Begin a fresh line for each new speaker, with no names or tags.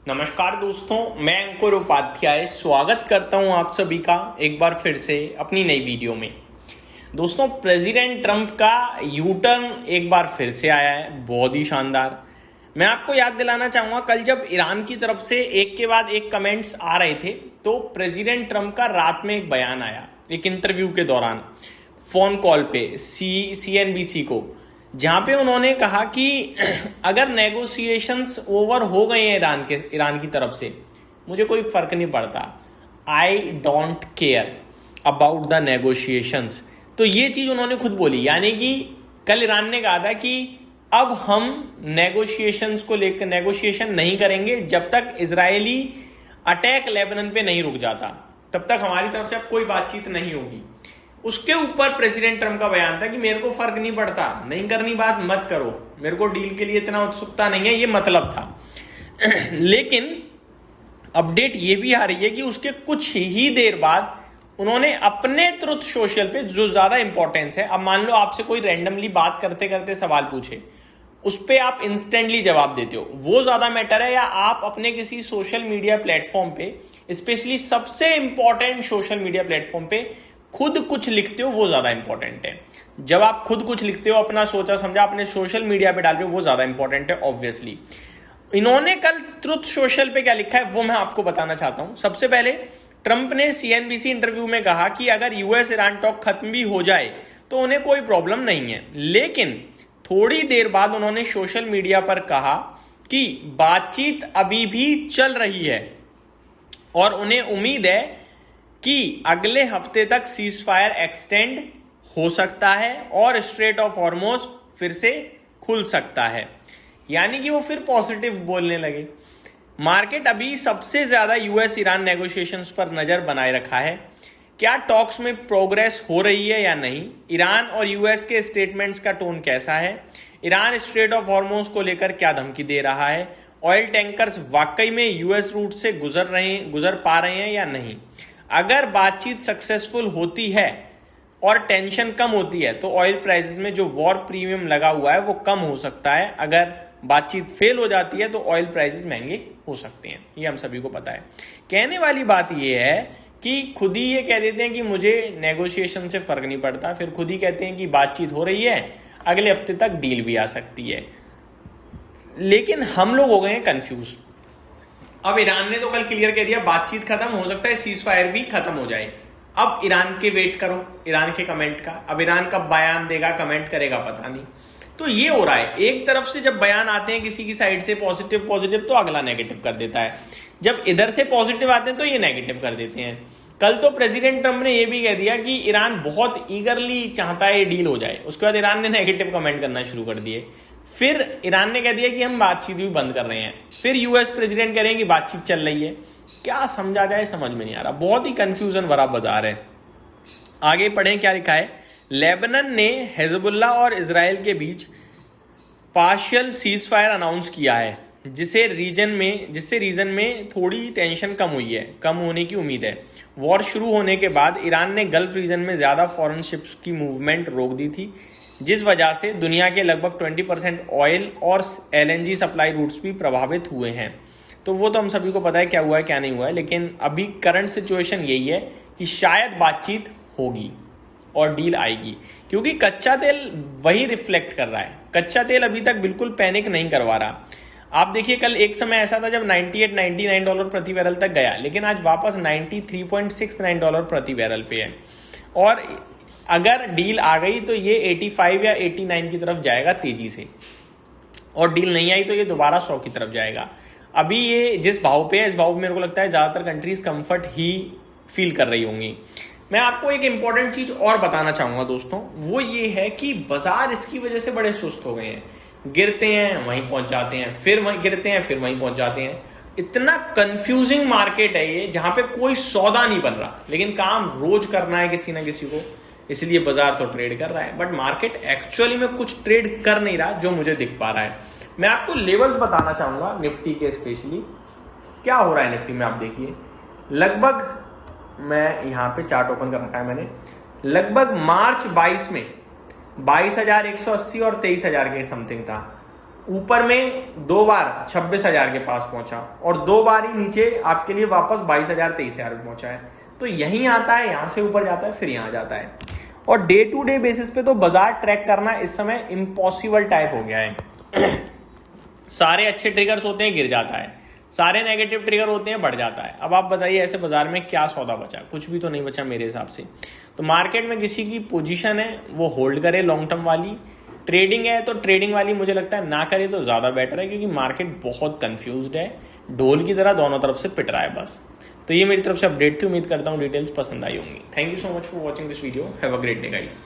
नमस्कार दोस्तों, मैं अंकुर उपाध्याय स्वागत करता हूं आप सभी का एक बार फिर से अपनी नई वीडियो में। दोस्तों, प्रेसिडेंट ट्रंप का यू टर्न एक बार फिर से आया है, बहुत ही शानदार। मैं आपको याद दिलाना चाहूँगा, कल जब ईरान की तरफ से एक के बाद एक कमेंट्स आ रहे थे तो प्रेसिडेंट ट्रंप का रात में एक बयान आया, एक इंटरव्यू के दौरान फ़ोन कॉल पे CNBC को, जहाँ पे उन्होंने कहा कि अगर नेगोशिएशंस ओवर हो गए हैं ईरान की तरफ से, मुझे कोई फ़र्क नहीं पड़ता, I don't care about the negotiations. तो ये चीज़ उन्होंने खुद बोली, यानी कि कल ईरान ने कहा था कि अब हम नेगोशिएशंस को लेकर नेगोशिएशन नहीं करेंगे जब तक इजरायली अटैक लेबनान पे नहीं रुक जाता, तब तक हमारी तरफ से अब कोई बातचीत नहीं होगी। उसके ऊपर प्रेसिडेंट ट्रंप का बयान था कि मेरे को फर्क नहीं पड़ता, नहीं करनी बात मत करो, मेरे को डील के लिए इतना उत्सुकता नहीं है, ये मतलब था। लेकिन अपडेट ये भी आ रही है कि उसके कुछ ही देर बाद उन्होंने अपने ट्रुथ सोशल पे, जो ज्यादा इंपॉर्टेंस है, अब मान लो आपसे कोई रैंडमली बात करते करते सवाल पूछे, उस पर आप इंस्टेंटली जवाब देते हो, वो ज्यादा मैटर है, या आप अपने किसी सोशल मीडिया प्लेटफॉर्म पे, स्पेशली सबसे इंपॉर्टेंट सोशल मीडिया प्लेटफॉर्म पे खुद कुछ लिखते हो, वो ज्यादा इंपॉर्टेंट है। जब आप खुद कुछ लिखते हो, अपना सोचा समझा अपने सोशल मीडिया पे डाल रहे हो, वो ज्यादा इंपॉर्टेंट है ऑब्वियसली। इन्होंने कल ट्रुथ सोशल पे क्या लिखा है वो मैं आपको बताना चाहता हूं। सबसे पहले ट्रंप ने CNBC इंटरव्यू में कहा कि अगर US ईरान टॉक खत्म भी हो जाए तो उन्हें कोई प्रॉब्लम नहीं है, लेकिन थोड़ी देर बाद उन्होंने सोशल मीडिया पर कहा कि बातचीत अभी भी चल रही है और उन्हें उम्मीद है कि अगले हफ्ते तक सीज फायर एक्सटेंड हो सकता है और स्ट्रेट ऑफ हॉर्मुज फिर से खुल सकता है। यानी कि वो फिर पॉजिटिव बोलने लगे। मार्केट अभी सबसे ज्यादा US ईरान नेगोशिएशंस पर नजर बनाए रखा है। क्या टॉक्स में प्रोग्रेस हो रही है या नहीं? ईरान और US के स्टेटमेंट्स का टोन कैसा है? ईरान स्ट्रेट ऑफ हॉर्मुज को लेकर क्या धमकी दे रहा है? ऑयल टैंकर्स वाकई में US रूट से गुजर पा रहे हैं या नहीं? अगर बातचीत सक्सेसफुल होती है और टेंशन कम होती है तो ऑयल प्राइसेस में जो वॉर प्रीमियम लगा हुआ है वो कम हो सकता है। अगर बातचीत फेल हो जाती है तो ऑयल प्राइसेस महंगे हो सकते हैं, ये हम सभी को पता है। कहने वाली बात ये है कि खुद ही ये कह देते हैं कि मुझे नेगोशिएशन से फर्क नहीं पड़ता, फिर खुद ही कहते हैं कि बातचीत हो रही है, अगले हफ्ते तक डील भी आ सकती है। लेकिन हम लोग हो गए हैं कंफ्यूज। अब ईरान ने तो कल क्लियर कह दिया बातचीत खत्म हो सकता है, सीज फायर भी खत्म हो जाए। अब ईरान के वेट करो, ईरान के कमेंट का। अब ईरान कब बयान देगा, कमेंट करेगा, पता नहीं। तो ये हो रहा है, एक तरफ से जब बयान आते हैं किसी की साइड से पॉजिटिव तो अगला नेगेटिव कर देता है, जब इधर से पॉजिटिव आते हैं तो ये नेगेटिव कर देते हैं। कल तो प्रेसिडेंट ट्रंप ने यह भी कह दिया कि ईरान बहुत ईगरली चाहता है ये डील हो जाए। उसके बाद ईरान ने नेगेटिव कमेंट करना शुरू कर दिए। फिर ईरान ने कह दिया कि हम बातचीत भी बंद कर रहे हैं। फिर US प्रेसिडेंट कह रहे हैं कि बातचीत चल रही है। क्या समझा जाए समझ में नहीं आ रहा, बहुत ही कंफ्यूजन भरा बाजार है। आगे पढ़ें क्या लिखा है। लेबनान ने हिजबुल्लाह और इजराइल के बीच पार्शियल सीज फायर अनाउंस किया है, जिससे रीजन में थोड़ी टेंशन कम हुई है, कम होने की उम्मीद है। वॉर शुरू होने के बाद ईरान ने गल्फ रीजन में ज्यादा फॉरेन शिप्स की मूवमेंट रोक दी थी, जिस वजह से दुनिया के लगभग 20% ऑयल और LNG सप्लाई रूट्स भी प्रभावित हुए हैं। तो वो तो हम सभी को पता है क्या हुआ है क्या नहीं हुआ है, लेकिन अभी करंट सिचुएशन यही है कि शायद बातचीत होगी और डील आएगी, क्योंकि कच्चा तेल वही रिफ्लेक्ट कर रहा है। कच्चा तेल अभी तक बिल्कुल पैनिक नहीं करवा रहा। आप देखिए, कल एक समय ऐसा था जब $98-99 प्रति बैरल तक गया, लेकिन आज वापस $93.69 प्रति बैरल पे है। और अगर डील आ गई तो ये 85 या 89 की तरफ जाएगा तेजी से, और डील नहीं आई तो ये दोबारा 100 की तरफ जाएगा। अभी ये जिस भाव पे है, इस भाव पे मेरे को लगता है ज्यादातर कंट्रीज कंफर्ट ही फील कर रही होंगी। मैं आपको एक इंपॉर्टेंट चीज और बताना चाहूंगा दोस्तों, वो ये है कि बाजार इसकी वजह से बड़े सुस्त हो गए हैं। गिरते हैं वहीं पहुंच जाते हैं, फिर वहीं गिरते हैं, फिर वहीं पहुंच जाते हैं। इतना कंफ्यूजिंग मार्केट है ये, जहां पे कोई सौदा नहीं बन रहा, लेकिन काम रोज करना है किसी ना किसी को, इसलिए बाजार तो ट्रेड कर रहा है। बट मार्केट एक्चुअली में कुछ ट्रेड कर नहीं रहा जो मुझे दिख पा रहा है। मैं आपको लेवल्स बताना चाहूंगा निफ्टी के, स्पेशली क्या हो रहा है निफ्टी में। आप देखिए, लगभग मैं यहाँ पे चार्ट ओपन कर रखा है मैंने, लगभग मार्च 22 में 22,180 और 23,000 के समथिंग था। ऊपर में 2 बार 26,000 के पास पहुंचा और 2 बार ही नीचे आपके लिए वापस 22,000 23,000 पे पहुंचा है। तो यहीं आता है, यहां से ऊपर जाता है, फिर यहां जाता है। और डे टू डे बेसिस पे तो बाजार ट्रैक करना इस समय इम्पॉसिबल टाइप हो गया है। सारे अच्छे ट्रिगर्स होते हैं, गिर जाता है, सारे नेगेटिव ट्रिगर होते हैं, बढ़ जाता है। अब आप बताइए ऐसे बाजार में क्या सौदा बचा? कुछ भी तो नहीं बचा मेरे हिसाब से। तो मार्केट में किसी की पोजीशन है वो होल्ड करे लॉन्ग टर्म वाली, ट्रेडिंग है तो ट्रेडिंग वाली मुझे लगता है ना करे तो ज़्यादा बेटर है, क्योंकि मार्केट बहुत कंफ्यूज्ड है, ढोल की तरह दोनों तरफ से पिट रहा है बस। तो ये मेरी तरफ से अपडेट थी, उम्मीद करता हूँ डिटेल्स पसंद आई होंगी। Thank you so much for watching this video, have a great day guys.